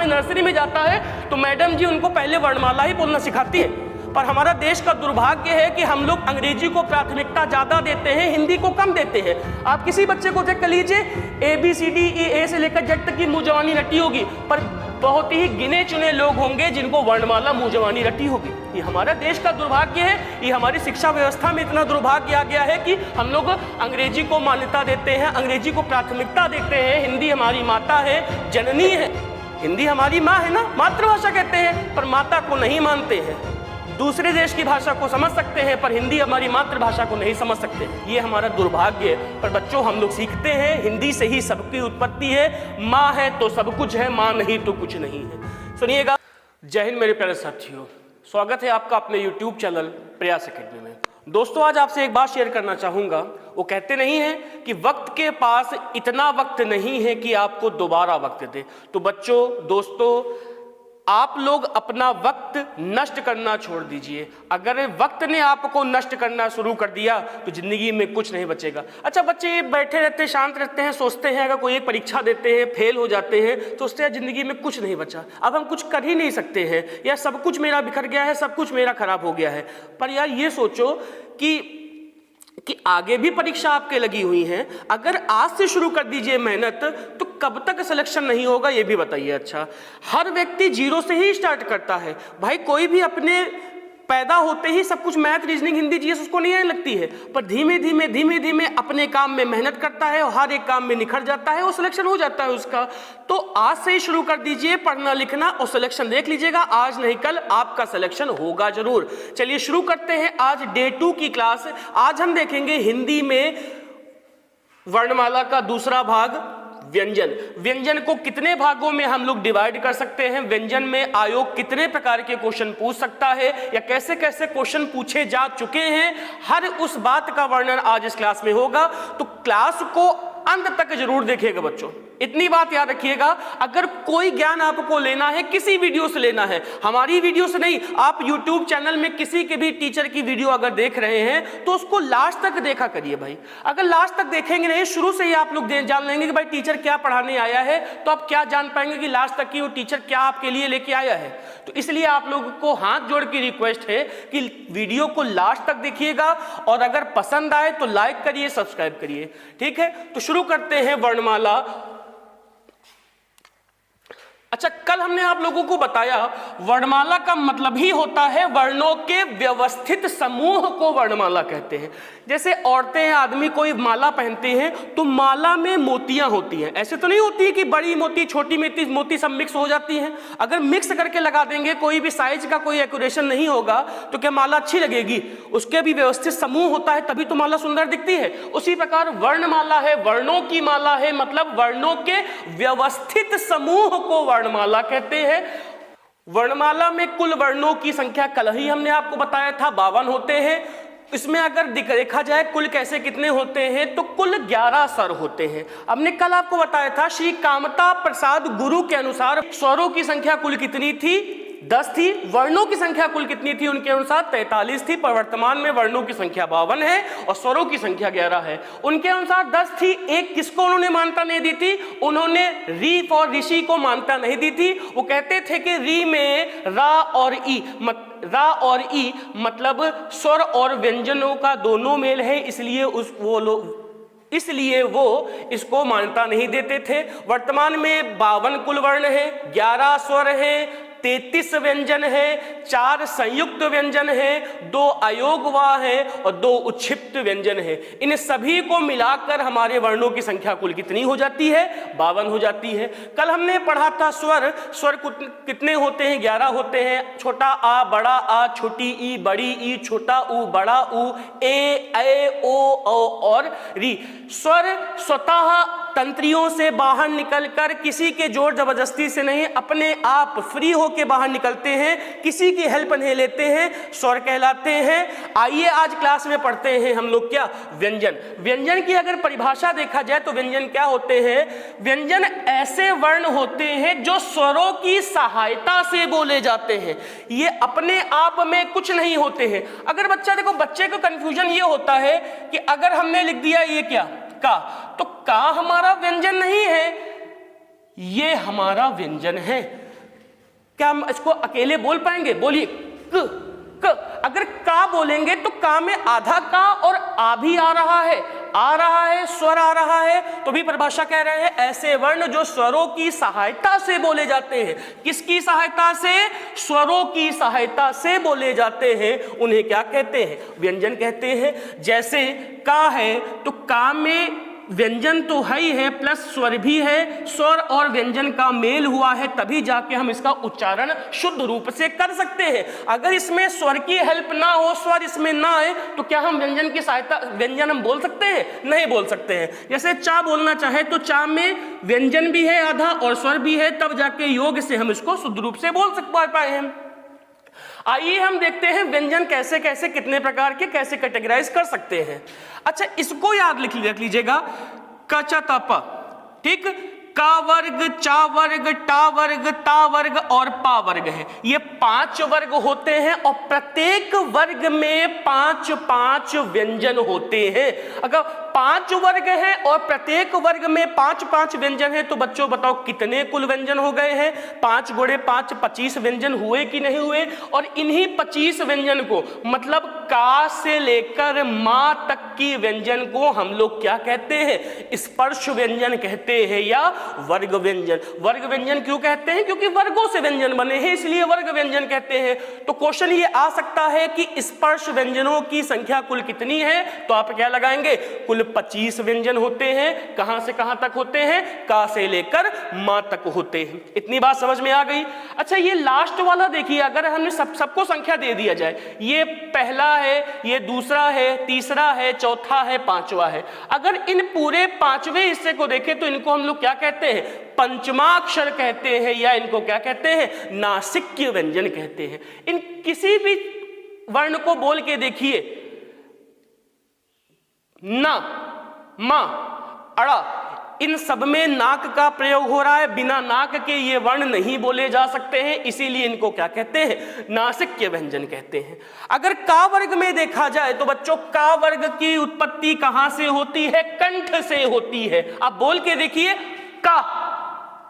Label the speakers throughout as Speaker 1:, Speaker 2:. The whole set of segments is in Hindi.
Speaker 1: में नर्सरी में जाता है तो मैडम जी उनको पहले वर्णमाला ही बोलना सिखाती है। पर हमारा देश का दुर्भाग्य है कि हम लोग अंग्रेजी को प्राथमिकता ज़्यादा देते हैं, हिंदी को कम देते हैं। आप किसी बच्चे को चेक कर लीजिए, ABCD E से लेकर जेड तक की मुँह जवानी रटी होगी, पर बहुत ही गिने चुने लोग होंगे जिनको वर्णमाला मुँह जवानी रटी होगी। ये हमारा देश का दुर्भाग्य है। ये हमारी शिक्षा व्यवस्था में इतना दुर्भाग्य आ गया है कि हम लोग अंग्रेजी को मान्यता देते हैं, अंग्रेजी को प्राथमिकता देते हैं। हिंदी हमारी माता है, जननी है, हिंदी हमारी माँ है ना, मातृभाषा कहते हैं, पर माता को नहीं मानते हैं। दूसरे देश की भाषा को समझ सकते हैं पर हिंदी हमारी मातृभाषा को नहीं समझ सकते। ये हमारा दुर्भाग्य है। पर बच्चों, हम लोग सीखते हैं, हिंदी से ही सबकी उत्पत्ति है। माँ है तो सब कुछ है, माँ नहीं तो कुछ नहीं है। सुनिएगा। जय हिंद मेरे प्यारे साथियों, स्वागत है आपका अपने YouTube चैनल प्रयास एकेडमी में। दोस्तों, आज आपसे एक बात शेयर करना चाहूँगा। वो कहते नहीं हैं कि वक्त के पास इतना वक्त नहीं है कि आपको दोबारा वक्त दे। तो बच्चों, दोस्तों, आप लोग अपना वक्त नष्ट करना छोड़ दीजिए। अगर वक्त ने आपको नष्ट करना शुरू कर दिया तो जिंदगी में कुछ नहीं बचेगा। अच्छा, बच्चे बैठे रहते हैं, शांत रहते हैं, सोचते हैं अगर कोई एक परीक्षा देते हैं, फेल हो जाते हैं तो उससे जिंदगी में कुछ नहीं बचा, अब हम कुछ कर ही नहीं सकते हैं, या सब कुछ मेरा बिखर गया है, सब कुछ मेरा खराब हो गया है। पर यार ये सोचो कि आगे भी परीक्षा आपके लगी हुई हैं, अगर आज से शुरू कर दीजिए मेहनत तो कब तक सिलेक्शन नहीं होगा ये भी बताइए। अच्छा, हर व्यक्ति जीरो से ही स्टार्ट करता है भाई। कोई भी अपने पैदा होते ही सब कुछ मैथ, रीजनिंग, हिंदी, जीएस उसको नहीं आने लगती है, पर धीमे धीमे अपने काम में मेहनत करता है और हर एक काम में निखर जाता है, वो सिलेक्शन हो जाता है उसका। तो आज से ही शुरू कर दीजिए पढ़ना लिखना और सिलेक्शन देख लीजिएगा, आज नहीं कल आपका सिलेक्शन होगा जरूर। चलिए शुरू करते हैं आज डे 2 की क्लास। आज हम देखेंगे हिंदी में वर्णमाला का दूसरा भाग, व्यंजन। व्यंजन को कितने भागों में हम लोग डिवाइड कर सकते हैं, व्यंजन में आयोग कितने प्रकार के क्वेश्चन पूछ सकता है, या कैसे कैसे क्वेश्चन पूछे जा चुके हैं, हर उस बात का वर्णन आज इस क्लास में होगा। तो क्लास को अंत तक जरूर देखिएगा बच्चों। इतनी बात याद रखिएगा, अगर कोई ज्ञान आपको लेना है किसी वीडियो से लेना है, हमारी वीडियो से नहीं, आप YouTube चैनल में किसी के भी टीचर की वीडियो अगर देख रहे हैं तो उसको लास्ट तक देखा करिए भाई। अगर लास्ट तक देखेंगे नहीं, शुरू से ही आप लोग जान लेंगे कि भाई टीचर क्या पढ़ाने आया है, तो आप क्या जान पाएंगे कि लास्ट तक की वो टीचर क्या आपके लिए लेके आया है। तो इसलिए आप लोगों को हाथ जोड़ के रिक्वेस्ट है कि वीडियो को लास्ट तक देखिएगा, और अगर पसंद आए तो लाइक करिए, सब्सक्राइब करिए, ठीक है। तो शुरू करते हैं वर्णमाला। अच्छा, कल हमने आप लोगों को बताया वर्णमाला का मतलब ही होता है वर्णों के व्यवस्थित समूह को वर्णमाला कहते हैं। जैसे औरतें हैं, आदमी कोई माला पहनते हैं तो माला में मोतियां होती हैं। ऐसे तो नहीं होती है कि बड़ी मोती छोटी मोती सब मिक्स हो जाती हैं। अगर मिक्स करके लगा देंगे, कोई भी साइज का कोई एक्यूरेशन नहीं होगा तो क्या माला अच्छी लगेगी? उसके भी व्यवस्थित समूह होता है तभी तो माला सुंदर दिखती है। उसी प्रकार वर्णमाला है, वर्णों की माला है, मतलब वर्णों के व्यवस्थित समूह को वर्णमाला कहते हैं। वर्णमाला में कुल वर्णों की संख्या कल ही हमने आपको बताया था 52 होते हैं। इसमें अगर देखा जाए कुल कैसे कितने होते हैं तो कुल 11 स्वर होते हैं। हमने कल आपको बताया था श्री कामता प्रसाद गुरु के अनुसार स्वरों की संख्या कुल कितनी थी? 10 थी। वर्णों की संख्या कुल कितनी थी? उनके अनुसार 43 थी, पर वर्तमान में वर्णों की संख्या 52 है और स्वरों की संख्या 11 है। उनके अनुसार 10 थी। एक किसको उन्होंने मान्यता नहीं दी थी? उन्होंने री और ऋषि को मान्यता नहीं दी थी। वो कहते थे कि री में रा और ई मतलब स्वर और व्यंजनों का दोनों मेल है, इसलिए वो इसको मान्यता नहीं देते थे। वर्तमान में 52 कुल वर्ण है, 11 स्वर है, 33 व्यंजन है, 4 संयुक्त व्यंजन है, 2 अयोगवा है और 2 उच्छिप्त व्यंजन है। इन सभी को मिलाकर हमारे वर्णों की संख्या कुल कितनी हो जाती है? 52 हो जाती है। कल हमने पढ़ा था स्वर कितने होते हैं? 11 होते हैं। छोटा आ, बड़ा आ, छोटी ई, बड़ी ई, छोटा ऊ, बड़ा ऊ, ए, ओ, और री। स्वर स्वतः तंत्रियों से बाहर निकलकर किसी के जोर जबरदस्ती से नहीं, अपने आप फ्री होके बाहर निकलते हैं, किसी की हेल्प नहीं लेते हैं, स्वर कहलाते हैं। आइए आज क्लास में पढ़ते हैं हम लोग क्या? व्यंजन। व्यंजन की अगर परिभाषा देखा जाए तो व्यंजन क्या होते हैं? व्यंजन ऐसे वर्ण होते हैं जो स्वरों की सहायता से बोले जाते हैं। ये अपने आप में कुछ नहीं होते हैं। अगर बच्चे को कंफ्यूजन ये होता है कि अगर हमने लिख दिया ये क्या का, तो का हमारा व्यंजन नहीं है, ये हमारा व्यंजन है। क्या हम इसको अकेले बोल पाएंगे? बोलिए क क। अगर का बोलेंगे तो का में आधा का और आ भी आ रहा है, स्वर आ रहा है, तो भी परिभाषा कह रहे हैं ऐसे वर्ण जो स्वरों की सहायता से बोले जाते हैं। किसकी सहायता से? स्वरों की सहायता से बोले जाते हैं, उन्हें क्या कहते हैं? व्यंजन कहते हैं। जैसे का है तो का में व्यंजन तो है ही है प्लस स्वर भी है, स्वर और व्यंजन का मेल हुआ है तभी जाके हम इसका उच्चारण शुद्ध रूप से कर सकते हैं। अगर इसमें स्वर की हेल्प ना हो, स्वर इसमें ना आए, तो क्या हम व्यंजन हम बोल सकते हैं? नहीं बोल सकते हैं। जैसे चा बोलना चाहे तो चा में व्यंजन भी है आधा और स्वर भी है, तब जाके योग से हम इसको शुद्ध रूप से बोल पाए हैं। आइए हम देखते हैं व्यंजन कैसे कैसे कितने प्रकार के कैसे कैटेगराइज कर सकते हैं। अच्छा, इसको याद रख लीजिएगा, क च त प, ठीक, का वर्ग, चा वर्ग, टा वर्ग, ता वर्ग और पा वर्ग है। ये 5 वर्ग होते हैं और प्रत्येक वर्ग में 5 व्यंजन होते हैं। अगर 5 वर्ग हैं और प्रत्येक वर्ग में 5 व्यंजन है तो बच्चों बताओ कितने कुल व्यंजन हो गए हैं? 5 गुणे 5 25 व्यंजन हुए कि नहीं हुए? और इन्हीं 25 व्यंजन को, मतलब का से लेकर मां तक की व्यंजन को हम लोग क्या कहते हैं? स्पर्श व्यंजन कहते हैं या वर्ग व्यंजन। वर्ग व्यंजन क्यों कहते हैं? क्योंकि वर्गों से व्यंजन बने हैं, इसलिए वर्ग व्यंजन कहते हैं। तो क्वेश्चन ये आ सकता है कि स्पर्श व्यंजनों की संख्या कुल कितनी है? तो आप क्या लगाएंगे? कुल 25 व्यंजन होते हैं। कहां से कहां तक होते हैं? का से लेकर मां तक होते हैं। इतनी बात समझ में आ गई? अच्छा, ये लास्ट वाला देखिए, अगर हमने सबको संख्या दे दिया जाए, ये पहला है, ये दूसरा है, तीसरा है, चौथा है, पांचवा है। अगर इन पूरे 5वें हिस्से को देखें तो इनको हम लोग क्या कहते हैं? पंचमाक्षर कहते हैं, या इनको क्या कहते हैं? नासिक्य व्यंजन कहते हैं। इन किसी भी वर्ण को बोल के देखिए, ना, मा, अड़ा, इन सब में नाक का प्रयोग हो रहा है। बिना नाक के ये वर्ण नहीं बोले जा सकते हैं, इसीलिए इनको क्या कहते हैं? नासिक्य व्यंजन कहते हैं। अगर का वर्ग में देखा जाए तो बच्चों का वर्ग की उत्पत्ति कहां से होती है? कंठ से होती है। आप बोल के देखिए, का,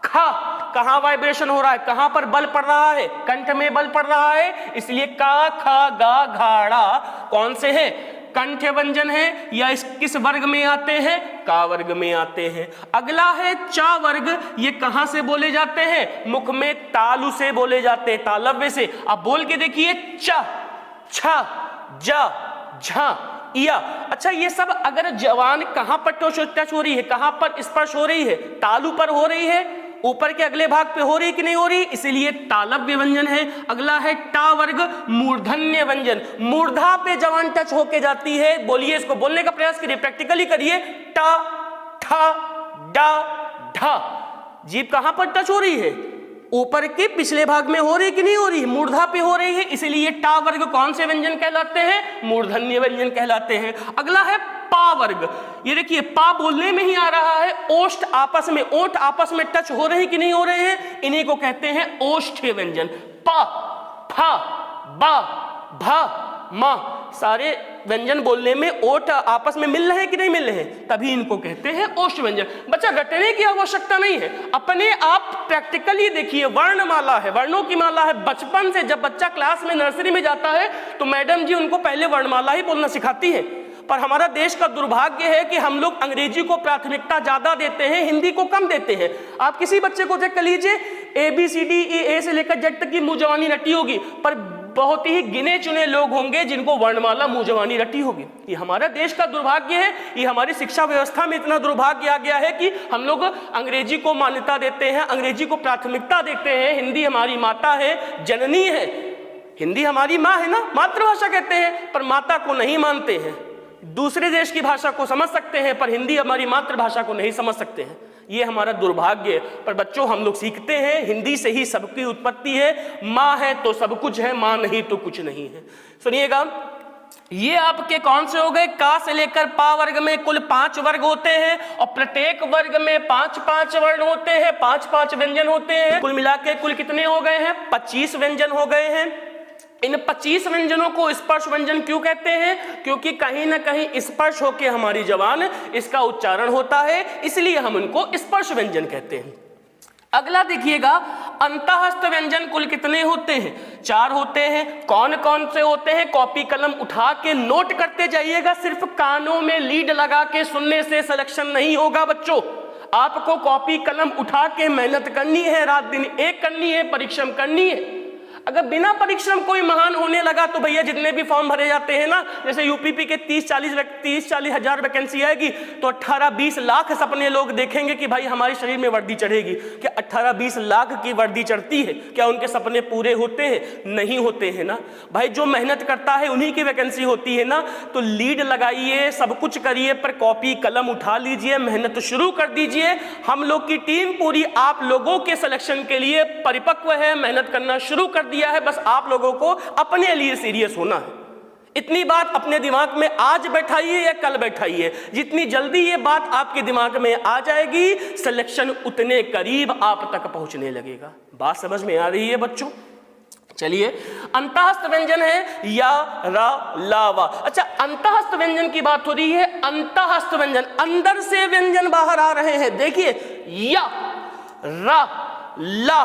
Speaker 1: खा, कहां वाइब्रेशन हो रहा है? कहां पर बल पड़ रहा है? कंठ में बल पड़ रहा है, इसलिए का, खा, गा, घाड़ा कौन से हैं? कंठ व्यंजन है। या इस किस वर्ग में आते हैं? का वर्ग में आते हैं। अगला है चा वर्ग। ये कहां से बोले जाते हैं? मुख में तालु से बोले जाते हैं, तालव्य से। आप बोल के देखिए, चा, छा, जा, झा, या। अच्छा, ये सब अगर जवान कहां पर टच हो रही है? कहां पर स्पर्श हो रही है? तालु पर हो रही है, ऊपर के अगले भाग पे हो रही कि नहीं हो रही? इसीलिए तालव्य व्यंजन है। अगला है टा वर्ग, मूर्धन्य व्यंजन। मूर्धा पे जवान टच होके जाती है। बोलिए, इसको बोलने का प्रयास करिए, प्रैक्टिकली करिए। टा, ठा, डा, ढा। जीभ कहां पर टच हो रही है? ऊपर के पिछले भाग में हो रही कि नहीं हो रही? मूर्धा पे हो रही है, इसीलिए टा वर्ग कौन से व्यंजन कहलाते हैं? मूर्धन्य व्यंजन कहलाते हैं। अगला है पा वर्ग। ये देखिए, पा बोलने में ही आ रहा है। ओष्ठ आपस में, ओठ आपस में टच हो रहे हैं कि नहीं हो रहे हैं? इन्हीं को कहते हैं ओष्ठ्य व्यंजन। पा, फा, बा, भा, मा, सारे व्यंजन बोलने में ओठ आपस में मिल रहे हैं कि नहीं मिल रहे हैं? तभी इनको कहते हैं ओष्ठ व्यंजन। बच्चा, रटने की आवश्यकता नहीं है, अपने आप प्रैक्टिकली देखिए। वर्णमाला है, वर्णों की माला है। बचपन से जब बच्चा क्लास में नर्सरी में जाता है तो मैडम जी उनको पहले वर्णमाला ही बोलना सिखाती है। पर हमारा देश का दुर्भाग्य है कि हम लोग अंग्रेजी को प्राथमिकता ज्यादा देते हैं, हिंदी को कम देते हैं। आप किसी बच्चे को चेक कर लीजिए, ABCD ए से लेकर जेड तक की मुंह जवानी रटी होगी, पर बहुत ही गिने चुने लोग होंगे जिनको वर्णमाला मुंह जवानी रटी होगी। ये हमारा देश का दुर्भाग्य है। ये हमारी शिक्षा व्यवस्था में इतना दुर्भाग्य आ गया है कि हम लोग अंग्रेजी को मान्यता देते हैं, अंग्रेजी को प्राथमिकता देते हैं। हिंदी हमारी माता है, जननी है। हिंदी हमारी माँ है ना, मातृभाषा कहते हैं, पर माता को नहीं मानते हैं। दूसरे देश की भाषा को समझ सकते हैं पर हिंदी हमारी मातृभाषा को नहीं समझ सकते हैं। ये हमारा दुर्भाग्य है। पर बच्चों, हम लोग सीखते हैं, हिंदी से ही सबकी उत्पत्ति है। माँ है तो सब कुछ है, माँ नहीं तो कुछ नहीं है। सुनिएगा, ये आपके कौन से हो गए? का से लेकर पा वर्ग में कुल 5 वर्ग होते हैं और प्रत्येक वर्ग में 5 वर्ण होते हैं, 5 व्यंजन होते हैं। कुल मिला के कुल कितने हो गए हैं? 25 व्यंजन हो गए हैं। इन 25 व्यंजनों को स्पर्श व्यंजन क्यों कहते हैं? क्योंकि कहीं ना कहीं स्पर्श होकर हमारी जबान इसका उच्चारण होता है, इसलिए हम उनको स्पर्श व्यंजन कहते हैं। अगला देखिएगा, अंतःस्थ व्यंजन कुल कितने होते हैं? 4 होते हैं। कौन कौन से होते हैं? कॉपी कलम उठा के नोट करते जाइएगा, सिर्फ कानों में लीड लगा के सुनने से सिलेक्शन नहीं होगा बच्चों। आपको कॉपी कलम उठा के मेहनत करनी है, रात दिन एक करनी है, परिश्रम करनी है। अगर बिना परिश्रम कोई महान होने लगा तो भैया जितने भी फॉर्म भरे जाते हैं ना, जैसे यूपीपी के 30-40 हजार वैकेंसी आएगी तो 18-20 लाख सपने लोग देखेंगे कि भाई हमारे शरीर में वर्दी चढ़ेगी। क्या 18-20 लाख की वर्दी चढ़ती है? क्या उनके सपने पूरे होते हैं? नहीं होते हैं ना भाई। जो मेहनत करता है उन्हीं की वैकेंसी होती है ना। तो लीड लगाइए, सब कुछ करिए, पर कॉपी कलम उठा लीजिए, मेहनत शुरू कर दीजिए। हम लोग की टीम पूरी आप लोगों के सिलेक्शन के लिए परिपक्व है, मेहनत करना शुरू कर दिया है। बस आप लोगों को अपने लिए सीरियस होना है। इतनी बात अपने दिमाग में आज बैठाइए या कल बैठाइए, जितनी जल्दी ये बात आपके दिमाग में आ जाएगी, सिलेक्शन उतने करीब आप तक पहुंचने लगेगा। बात समझ में आ रही है बच्चों? चलिए, अंतःस्थ व्यंजन है या, रा, ला, वा। अच्छा, अंतःस्थ व्यंजन की बात हो रही है। अंतःस्थ व्यंजन, अंदर से व्यंजन बाहर आ रहे हैं। देखिए, या, रा, ला,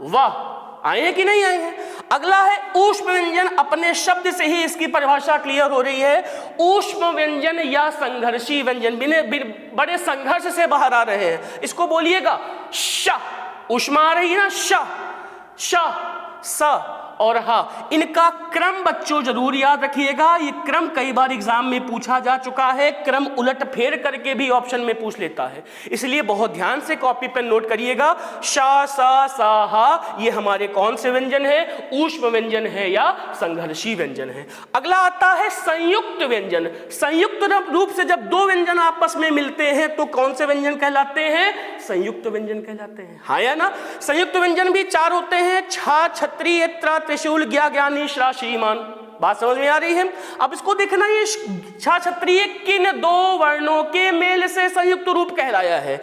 Speaker 1: वा आए हैं कि नहीं आए हैं? अगला है ऊष्म व्यंजन। अपने शब्द से ही इसकी परिभाषा क्लियर हो रही है। ऊष्म व्यंजन या संघर्षी व्यंजन, बड़े संघर्ष से बाहर आ रहे हैं। इसको बोलिएगा श, ऊष्मा आ रही है ना, श, श, स और हा। इनका क्रम बच्चों जरूर याद रखिएगा। ये क्रम कई बार एग्जाम में पूछा जा चुका है, क्रम उलट फेर करके भी ऑप्शन में पूछ लेता है, इसलिए बहुत ध्यान से कॉपी पर नोट करिएगा। शा, सा, सा, हा, ये हमारे कौन से व्यंजन है? ऊष्म व्यंजन है या संघर्षी व्यंजन है। अगला आता है संयुक्त व्यंजन। संयुक्त रूप से जब दो व्यंजन आपस में मिलते हैं तो कौन से व्यंजन कहलाते हैं? संयुक्त व्यंजन कहलाते हैं। हाँ या ना? संयुक्त व्यंजन भी 4 होते हैं। छा, छत्री, त्रा, त्रिशूल, ज्ञा, ज्ञानी, श्रा, श्रीमान। बात समझ में आ रही है? अब इसको देखना, ये छा, छत्री किन 2 वर्णों के मेल से संयुक्त रूप कहलाया है?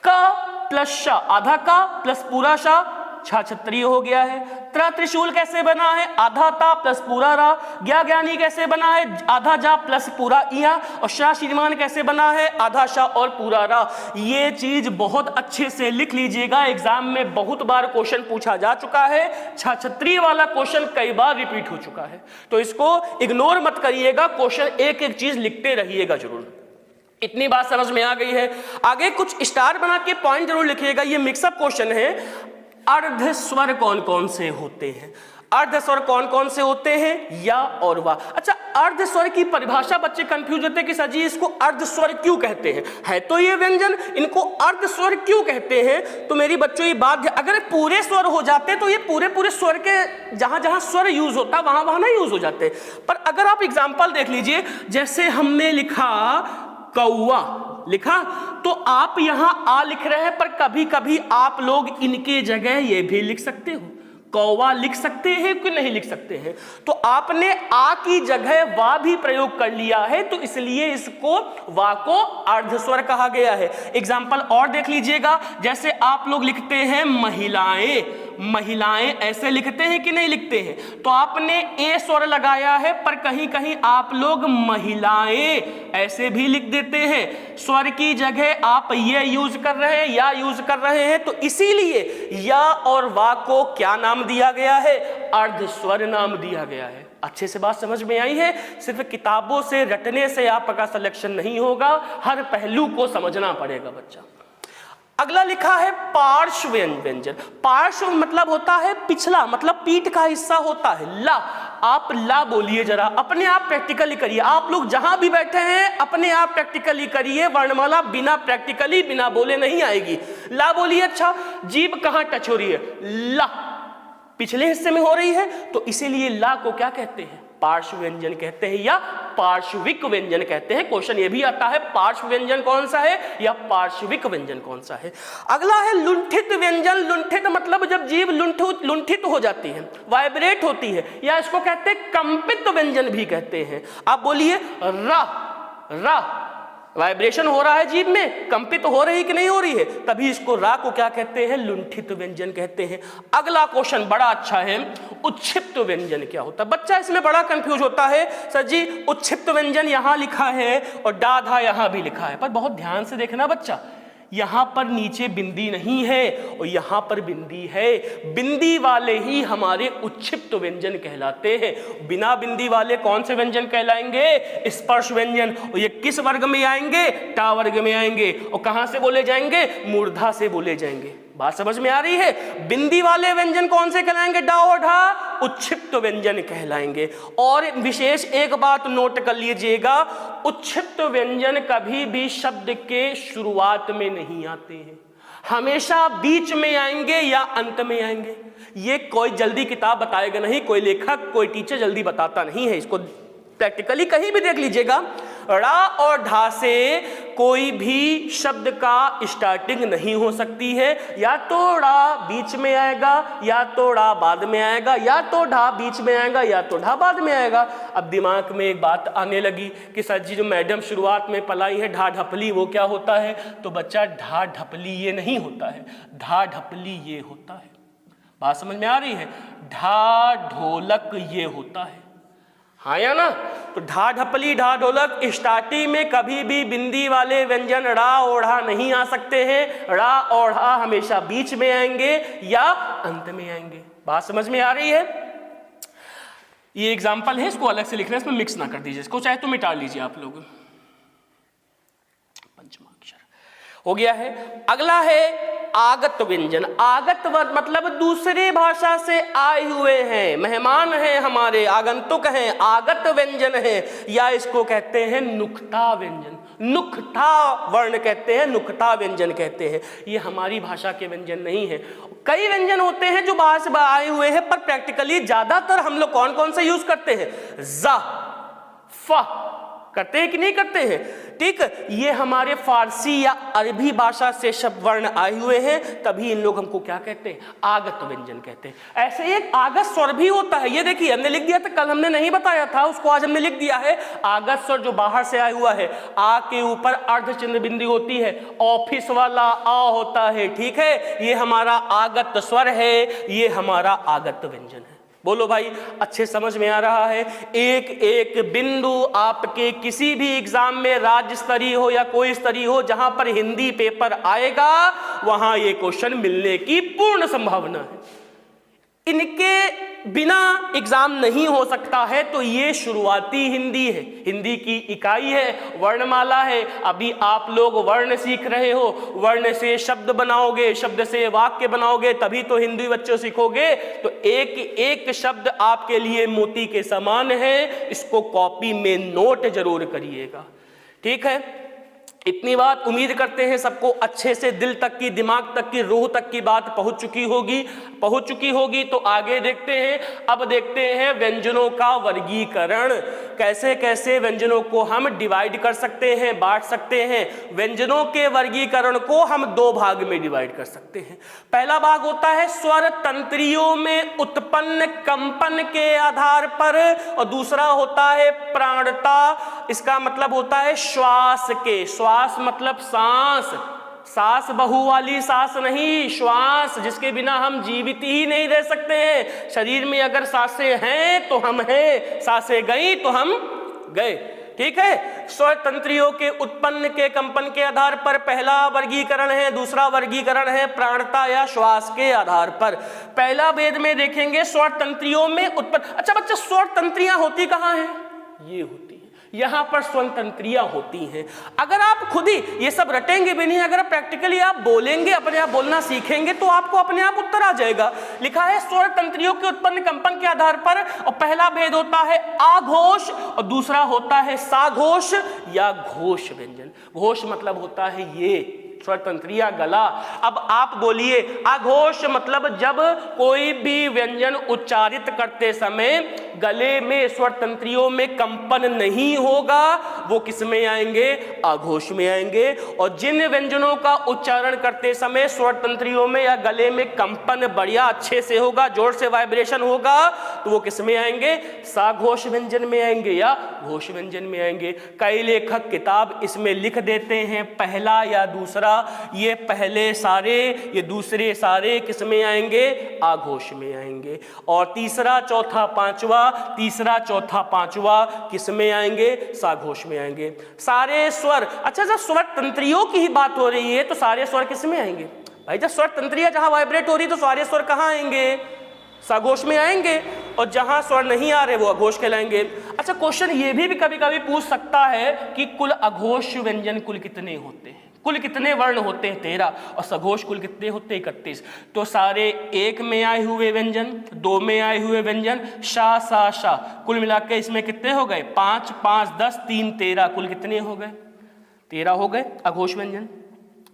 Speaker 1: क प्लस श, आधा का प्लस पूरा शा, छा छत्री हो गया है। त्रा, त्रिशूल कैसे बना है? आधा ता प्लस पूरा रा। ज्ञा, ज्ञानी कैसे बना है? आधा जा प्लस पूरा इया। और शाह, श्रीमान कैसे बना है? आधा शाह और पूरा रा। ये चीज बहुत अच्छे से लिख लीजिएगा, एग्जाम में बहुत बार क्वेश्चन पूछा जा चुका है। छा छत्री वाला क्वेश्चन कई बार रिपीट हो चुका है, तो इसको इग्नोर मत करिएगा, क्वेश्चन एक एक चीज लिखते रहिएगा जरूर। इतनी बात समझ में आ गई है? आगे कुछ स्टार बना के पॉइंट जरूर लिखिएगा, ये मिक्सअप क्वेश्चन है। अर्ध स्वर कौन कौन से होते हैं? अर्ध स्वर कौन कौन से होते हैं? या और वा। अच्छा, अर्ध स्वर की परिभाषा बच्चे कंफ्यूज होते हैं कि सर जी इसको अर्ध स्वर क्यों कहते हैं? है तो ये व्यंजन, इनको अर्ध स्वर क्यों कहते हैं? तो मेरी बच्चों ये बात, अगर पूरे स्वर हो जाते तो ये पूरे स्वर के जहां जहां स्वर यूज होता वहां वहां ना यूज हो जाते। पर अगर आप एग्जाम्पल देख लीजिए, जैसे हमने लिखा कौवा लिखा, तो आप यहां आ लिख रहे हैं, पर कभी कभी आप लोग इनके जगह ये भी लिख सकते हो। कौवा लिख सकते हैं कि नहीं लिख सकते हैं? तो आपने आ की जगह वा भी प्रयोग कर लिया है, तो इसलिए इसको वा को अर्ध स्वर कहा गया है। एग्जाम्पल और देख लीजिएगा, जैसे आप लोग लिखते हैं महिलाएं, महिलाएं ऐसे लिखते हैं कि नहीं लिखते हैं? तो आपने ए स्वर लगाया है, पर कहीं कहीं आप लोग महिलाएं ऐसे भी लिख देते हैं। स्वर की जगह आप ये यूज कर रहे हैं, या यूज कर रहे हैं, तो इसीलिए या और वा को क्या नाम दिया गया है? अर्ध स्वर नाम दिया गया है। अच्छे से बात समझ में आई है? सिर्फ किताबों से रटने से आपका सिलेक्शन नहीं होगा, हर पहलू को समझना पड़ेगा बच्चा। अगला लिखा है पार्श्व व्यंजन। पार्श्व मतलब होता है पिछला, मतलब पीठ का हिस्सा होता है। ला, आप ला बोलिए जरा, अपने आप प्रैक्टिकली करिए। आप लोग जहां भी बैठे हैं अपने आप प्रैक्टिकली करिए, वर्णमाला बिना प्रैक्टिकली बिना बोले नहीं आएगी। ला बोलिए। अच्छा, जीभ कहां टच हो रही है? ला, पिछले हिस्से में हो रही है, तो इसीलिए ला को क्या कहते हैं? पार्श्व व्यंजन कहते हैं या पार्श्विक व्यंजन कहते हैं। क्वेश्चन ये भी आता है, पार्श्व व्यंजन कौन सा है या पार्श्विक व्यंजन कौन सा है। अगला है लुंठित व्यंजन। लुंठित मतलब जब जीभ लुंठित हो जाती है, वाइब्रेट होती है, या इसको कहते हैं कंपित व्यंजन भी कहते हैं। आप बोलिए रा, रा, वाइब्रेशन हो रहा है जीभ में, कंपित हो रही कि नहीं हो रही है, तभी इसको रा को क्या कहते हैं? लुंठित व्यंजन कहते हैं। अगला क्वेश्चन बड़ा अच्छा है, उच्छिप्त व्यंजन क्या होता है? बच्चा इसमें बड़ा कंफ्यूज होता है, सर जी उच्छिप्त व्यंजन यहां लिखा है और डाधा यहां भी लिखा है, पर बहुत ध्यान से देखना बच्चा, यहां पर नीचे बिंदी नहीं है और यहां पर बिंदी है। बिंदी वाले ही हमारे उच्छिप्त व्यंजन कहलाते हैं। बिना बिंदी वाले कौन से व्यंजन कहलाएंगे? स्पर्श व्यंजन। और ये किस वर्ग में आएंगे? टा वर्ग में आएंगे। और कहां से बोले जाएंगे? मूर्धा से बोले जाएंगे। बात समझ में आ रही है? बिंदी वाले व्यंजन कौन से कहलाएंगे? डा और ढा उच्छिप्त व्यंजन कहलाएंगे। और विशेष एक बात नोट कर लीजिएगा, उच्छिप्त व्यंजन कभी भी शब्द के शुरुआत में नहीं आते हैं, हमेशा बीच में आएंगे या अंत में आएंगे। ये कोई जल्दी किताब बताएगा नहीं, कोई लेखक कोई टीचर जल्दी बताता नहीं है। इसको प्रैक्टिकली कहीं भी देख लीजिएगा, ड़ा और ढा से कोई भी शब्द का स्टार्टिंग नहीं हो सकती है। या तो ड़ा बीच में आएगा, या तो ड़ा बाद में आएगा, या तो ढा बीच में आएगा, या तो ढा बाद में आएगा। अब दिमाग में एक बात आने लगी कि सर जी जो मैडम शुरुआत में पढ़ाई है ढा ढपली, वो क्या होता है? तो बच्चा ढा ढपली ये नहीं होता है, ढा ढपली ये होता है। बात समझ में आ रही है? ढा ढोलक ये होता है, हाँ या ना? तो ढा ढपली ढा ढोलक स्टार्टिंग में कभी भी बिंदी वाले व्यंजन ड़ा ओढ़ा नहीं आ सकते हैं। ड़ा ओढ़ा हमेशा बीच में आएंगे या अंत में आएंगे। बात समझ में आ रही है? ये एग्जाम्पल है, इसको अलग से लिखना है, इसमें मिक्स ना कर दीजिए, इसको चाहे तो मिटा लीजिए आप लोग। पंचमाक्षर हो गया है। अगला है आगत व्यंजन। आगत मतलब दूसरे भाषा से आए हुए हैं, मेहमान हैं हमारे, आगंतुक हैं, आगत व्यंजन है, या इसको कहते हैं नुक्ता व्यंजन। नुक्ता वर्ण कहते हैं, नुक्ता व्यंजन कहते हैं। ये हमारी भाषा के व्यंजन नहीं है। कई व्यंजन होते हैं जो बाहर से आए हुए हैं, पर प्रैक्टिकली ज्यादातर हम लोग कौन कौन से यूज करते हैं? जा, फ करते हैं कि नहीं करते हैं? ठीक, ये हमारे फारसी या अरबी भाषा से शब्द वर्ण आए हुए हैं, तभी इन लोग हमको क्या कहते हैं? आगत व्यंजन कहते हैं। ऐसे एक आगत स्वर भी होता है, ये देखिए हमने लिख दिया था, कल हमने नहीं बताया था, उसको आज हमने लिख दिया है। आगत स्वर जो बाहर से आया हुआ है, आ के ऊपर अर्ध चिन्ह बिंदी होती है, ऑफिस वाला आ होता है, ठीक है, ये हमारा आगत स्वर है, ये हमारा आगत व्यंजन है। बोलो भाई, अच्छे समझ में आ रहा है? एक एक बिंदु आपके किसी भी एग्जाम में, राज्य स्तरीय हो या कोई स्तरीय हो, जहां पर हिंदी पेपर आएगा वहां ये क्वेश्चन मिलने की पूर्ण संभावना है। इनके बिना एग्जाम नहीं हो सकता है, तो ये शुरुआती हिंदी है, हिंदी की इकाई है, वर्णमाला है। अभी आप लोग वर्ण सीख रहे हो, वर्ण से शब्द बनाओगे, शब्द से वाक्य बनाओगे, तभी तो हिंदी बच्चों सीखोगे। तो एक एक शब्द आपके लिए मोती के समान है, इसको कॉपी में नोट जरूर करिएगा, ठीक है? इतनी बात उम्मीद करते हैं सबको अच्छे से दिल तक की, दिमाग तक की, रूह तक की बात पहुंच चुकी होगी। तो आगे देखते हैं। अब देखते हैं व्यंजनों का वर्गीकरण, कैसे कैसे व्यंजनों को हम डिवाइड कर सकते हैं, बांट सकते हैं। व्यंजनों के वर्गीकरण को हम दो भाग में डिवाइड कर सकते हैं। पहला भाग होता है स्वर तंत्रियों में उत्पन्न कंपन के आधार पर, और दूसरा होता है प्राणता। इसका मतलब होता है श्वास के, श्वास मतलब सांस, सांस बहू वाली सांस नहीं, श्वास जिसके बिना हम जीवित ही नहीं रह सकते हैं। शरीर में अगर सांसें हैं तो हम हैं, सांसें गई तो हम गए, ठीक है? स्वर तंत्रियों के उत्पन्न के कंपन के आधार पर पहला वर्गीकरण है, दूसरा वर्गीकरण है प्राणता या श्वास के आधार पर। पहला भेद में देखेंगे स्वर तंत्रियों में उत्पन्न। अच्छा बच्चा, स्वर तंत्रियां होती कहां हैं? ये होती है, यहां पर स्वर तंत्रियां होती हैं। अगर आप खुद ही ये सब रटेंगे भी नहीं, अगर प्रैक्टिकली आप बोलेंगे, अपने आप बोलना सीखेंगे, तो आपको अपने आप उत्तर आ जाएगा। लिखा है स्वर तंत्रियों के उत्पन्न कंपन के आधार पर, और पहला भेद होता है आघोष और दूसरा होता है साघोष या घोष व्यंजन। घोष मतलब होता है ये स्वर तंत्रिया, गला। अब आप बोलिए, आघोष मतलब जब कोई भी व्यंजन उच्चारित करते समय गले में, स्वर तंत्रियों में कंपन नहीं होगा, वो किस में आएंगे? आघोष में आएंगे। और जिन व्यंजनों का उच्चारण करते समय स्वर तंत्रियों में या गले में कंपन बढ़िया अच्छे से होगा, जोर से वाइब्रेशन होगा, तो वो किस में आएंगे? साघोष व्यंजन में आएंगे या घोष व्यंजन में आएंगे। कई लेखक किताब इसमें लिख देते हैं पहला या दूसरा, ये पहले सारे, ये दूसरे सारे किस में आएंगे? आघोष में आएंगे। और तीसरा चौथा पांचवा किस में आएंगे? साघोष में आएंगे। सारे स्वर, अच्छा जब स्वर तंत्रियों की ही बात हो रही है तो सारे स्वर किस में आएंगे? भाई जब स्वर तंत्रियां जहां वाइब्रेट हो रही तो सारे स्वर कहाँ आएंगे? साघोष में आएंगे। और जहां स्वर नहीं आ रहे वो अघोष कहलाएंगे। अच्छा क्वेश्चन ये भी कभी कभी पूछ सकता है कि कुल अघोष व्यंजन कुल कितने होते हैं? कुल कितने वर्ण होते हैं? 13। और सघोष कुल कितने होते हैं? 31। तो सारे 1 में आए हुए व्यंजन, 2 में आए हुए व्यंजन, शा सा शा, कुल मिलाकर इसमें कितने हो गए? 5 5 10 3 13, कुल कितने हो गए? 13 हो गए अघोष व्यंजन।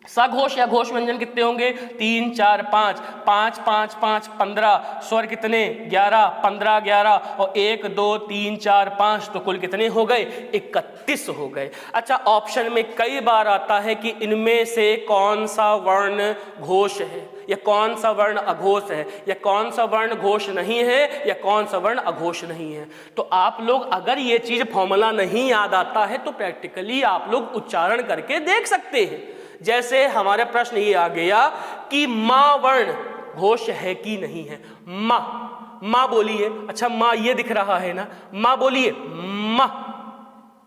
Speaker 1: सघोष या घोष व्यंजन कितने होंगे? 3 4 5 5 5 5 15, स्वर कितने? 11 15 11 और 1 2 3 4 5, तो कुल कितने हो गए? 31 हो गए। अच्छा ऑप्शन में कई बार आता है कि इनमें से कौन सा वर्ण घोष है या कौन सा वर्ण अघोष है या कौन सा वर्ण घोष नहीं है या कौन सा वर्ण अघोष नहीं है। तो आप लोग अगर ये चीज फॉर्मूला नहीं याद आता है तो प्रैक्टिकली आप लोग उच्चारण करके देख सकते हैं। जैसे हमारे प्रश्न ये आ गया कि मां वर्ण घोष है कि नहीं है? मां बोलिए। अच्छा मां ये दिख रहा है ना, मां बोलिए।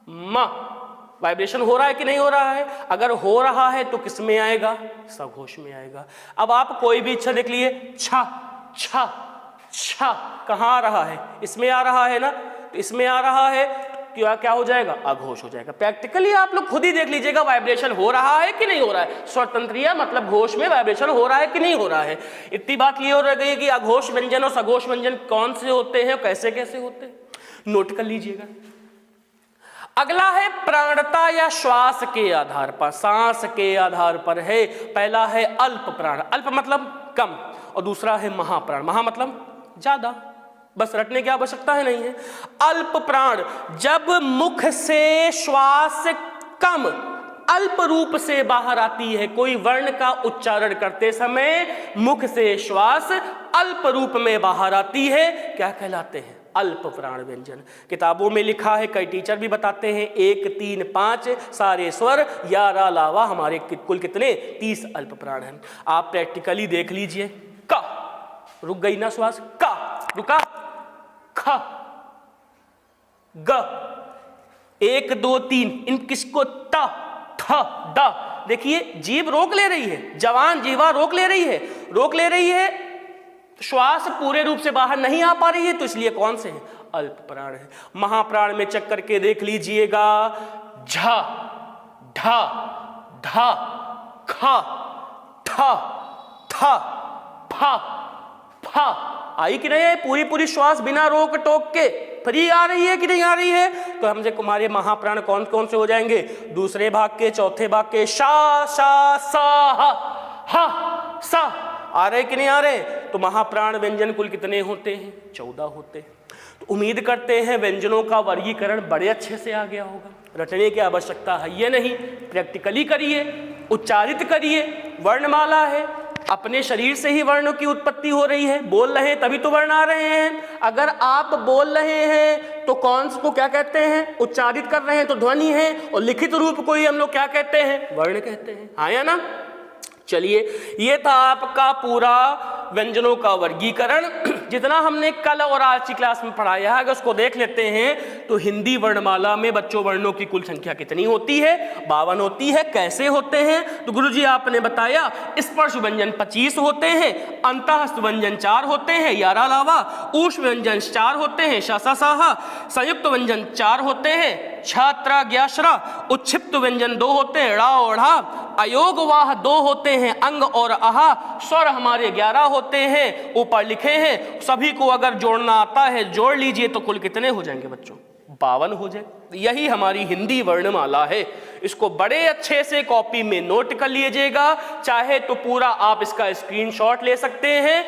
Speaker 1: मां वाइब्रेशन हो रहा है कि नहीं हो रहा है? अगर हो रहा है तो किस में आएगा? सघोष में आएगा। अब आप कोई भी अक्षर देख लिए, छा छा छा, कहाँ आ रहा है? इसमें आ रहा है ना, तो इसमें आ रहा है, क्या हो जाएगा? अघोष हो जाएगा। प्रैक्टिकली आप लोग खुद ही देख लीजिएगा वाइब्रेशन हो रहा है कि नहीं हो रहा है। स्वतंत्रिया मतलब घोष में वाइब्रेशन हो रहा है कि नहीं हो रहा है। इतनी बात ये हो रही है कि अघोष व्यंजन और सघोष व्यंजन कौन से होते हैं, कैसे कैसे होते हैं, नोट कर लीजिएगा। अगला है प्राणता या श्वास के आधार पर, सांस के आधार पर है। पहला है अल्प प्राण, अल्प मतलब कम, और दूसरा है महाप्राण, महा मतलब ज्यादा। बस रटने की आवश्यकता है नहीं है। अल्प प्राण, जब मुख से श्वास कम अल्प रूप से बाहर आती है, कोई वर्ण का उच्चारण करते समय मुख से श्वास अल्प रूप में बाहर आती है, क्या कहलाते हैं? अल्प प्राण व्यंजन। किताबों में लिखा है, कई टीचर भी बताते हैं 1 3 5 सारे स्वर, 11 अलावा हमारे कुल कितने? 30 अल्प प्राण हैं। आप प्रैक्टिकली देख लीजिए। का, रुक गई ना श्वास, का रुका, ख, ग, 1 2 3, इन किसको? ट ठ ड, देखिए जीभ रोक ले रही है, जवान जीवा रोक ले रही है, श्वास पूरे रूप से बाहर नहीं आ पा रही है, तो इसलिए कौन से हैं? अल्प प्राण है। महाप्राण में चेक करके देख लीजिएगा, झ ढ ध ख ठ थ फ फ, आई कि नहीं है? पूरी श्वास बिना रोक टोक के फ्री आ रही है कि नहीं आ रही है? तो हमसे कुमारे महाप्राण कौन कौन से हो जाएंगे? दूसरे भाग के, चौथे भाग के, शा शा सा ह सा, आ रहे कि नहीं आ रहे? तो महाप्राण व्यंजन कुल कितने होते हैं? 14 होते हैं। तो उम्मीद करते हैं व्यंजनों का वर्गीकरण बड़े अच्छे से आ गया होगा। रटने की आवश्यकता है ये नहीं, प्रैक्टिकली करिए, उच्चारित करिए। वर्णमाला है, अपने शरीर से ही वर्णों की उत्पत्ति हो रही है, बोल रहे हैं तभी तो वर्ण आ रहे हैं। अगर आप बोल रहे हैं तो कौन को क्या कहते हैं? उच्चारित कर रहे हैं तो ध्वनि है, और लिखित रूप को ही हम लोग क्या कहते हैं? वर्ण कहते हैं। हाँ या ना? चलिए, ये था आपका पूरा व्यंजनों का वर्गीकरण। जितना हमने कल और आज की क्लास में पढ़ाया है, अगर उसको देख लेते हैं तो हिंदी वर्णमाला में बच्चों वर्णों की कुल संख्या कितनी होती है? 52 होती है। कैसे होते हैं? तो गुरुजी आपने बताया, स्पर्श व्यंजन 25 होते हैं, अंतःस्थ व्यंजन 4 होते हैं, 11 अलावा ऊष्म व्यंजन 4 होते हैं, शसा साहा, संयुक्त व्यंजन 4 होते हैं, छात्रा ज्ञाश्रा, उच्छिप्त व्यंजन 2 होते हैं, ड़ा और ढ़ा, अयोगवाह 2 होते हैं, अंग और आहा, स्वर हमारे 11 होते हैं, ऊपर लिखे हैं। सभी को अगर जोड़ना आता है जोड़ लीजिए तो कुल कितने हो जाएंगे बच्चों? 52 हो जाए। यही हमारी हिंदी वर्णमाला है। इसको बड़े अच्छे से कॉपी में नोट कर लीजिएगा। चाहे तो पूरा आप इसका स्क्रीनशॉट ले सकते हैं,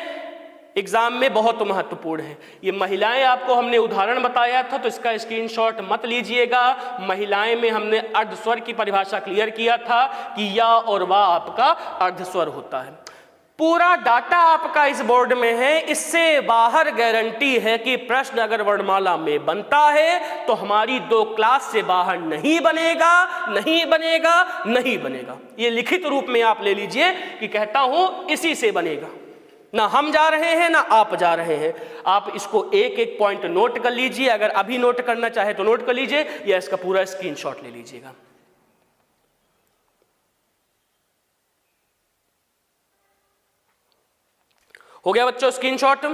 Speaker 1: एग्जाम में बहुत महत्वपूर्ण है। ये महिलाएं आपको हमने उदाहरण बताया था, तो इसका स्क्रीनशॉट मत लीजिएगा। महिलाएं में हमने अर्धस्वर की परिभाषा क्लियर किया था कि या और वा आपका अर्धस्वर होता है। पूरा डाटा आपका इस बोर्ड में है, इससे बाहर गारंटी है कि प्रश्न अगर वर्णमाला में बनता है तो हमारी 2 क्लास से बाहर नहीं बनेगा, नहीं बनेगा, नहीं बनेगा। ये लिखित रूप में आप ले लीजिए कि कहता हूं इसी से बनेगा। ना हम जा रहे हैं ना आप जा रहे हैं। आप इसको एक एक पॉइंट नोट कर लीजिए, अगर अभी नोट करना चाहे तो नोट कर लीजिए या इसका पूरा स्क्रीनशॉट ले लीजिएगा। हो गया बच्चों स्क्रीनशॉट?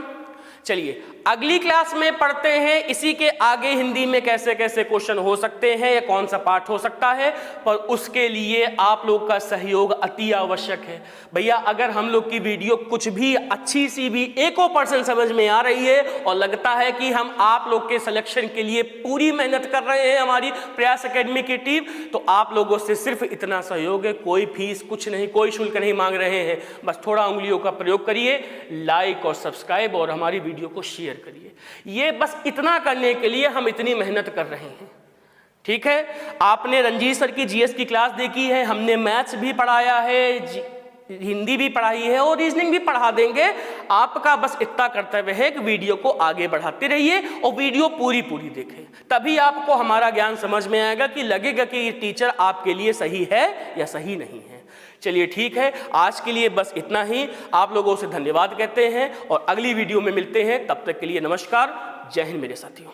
Speaker 1: चलिए अगली क्लास में पढ़ते हैं इसी के आगे हिंदी में कैसे कैसे क्वेश्चन हो सकते हैं या कौन सा पार्ट हो सकता है, पर उसके लिए आप लोग का सहयोग अति आवश्यक है। भैया अगर हम लोग की वीडियो कुछ भी अच्छी सी भी 1% समझ में आ रही है और लगता है कि हम आप लोग के सिलेक्शन के लिए पूरी मेहनत कर रहे हैं, हमारी प्रयास एकेडमी की टीम, तो आप लोगों से सिर्फ इतना सहयोग है, कोई फीस कुछ नहीं, कोई शुल्क नहीं मांग रहे हैं। बस थोड़ा उंगलियों का प्रयोग करिए, लाइक और सब्सक्राइब और हमारी वीडियो को शेयर करिए। ये बस इतना करने के लिए हम इतनी मेहनत कर रहे हैं। ठीक है, आपने रंजीत सर की जीएस की क्लास देखी है, हमने मैथ्स भी पढ़ाया है, हिंदी भी पढ़ाई है और रीजनिंग भी पढ़ा देंगे। आपका बस इतना कर्तव्य है कि वीडियो को आगे बढ़ाते रहिए और वीडियो पूरी देखें, तभी आपको हमारा ज्ञान समझ में आएगा कि लगेगा कि ये टीचर आपके लिए सही है या सही नहीं है। चलिए ठीक है, आज के लिए बस इतना ही। आप लोगों से धन्यवाद कहते हैं और अगली वीडियो में मिलते हैं। तब तक के लिए नमस्कार, जय हिंद मेरे साथियों।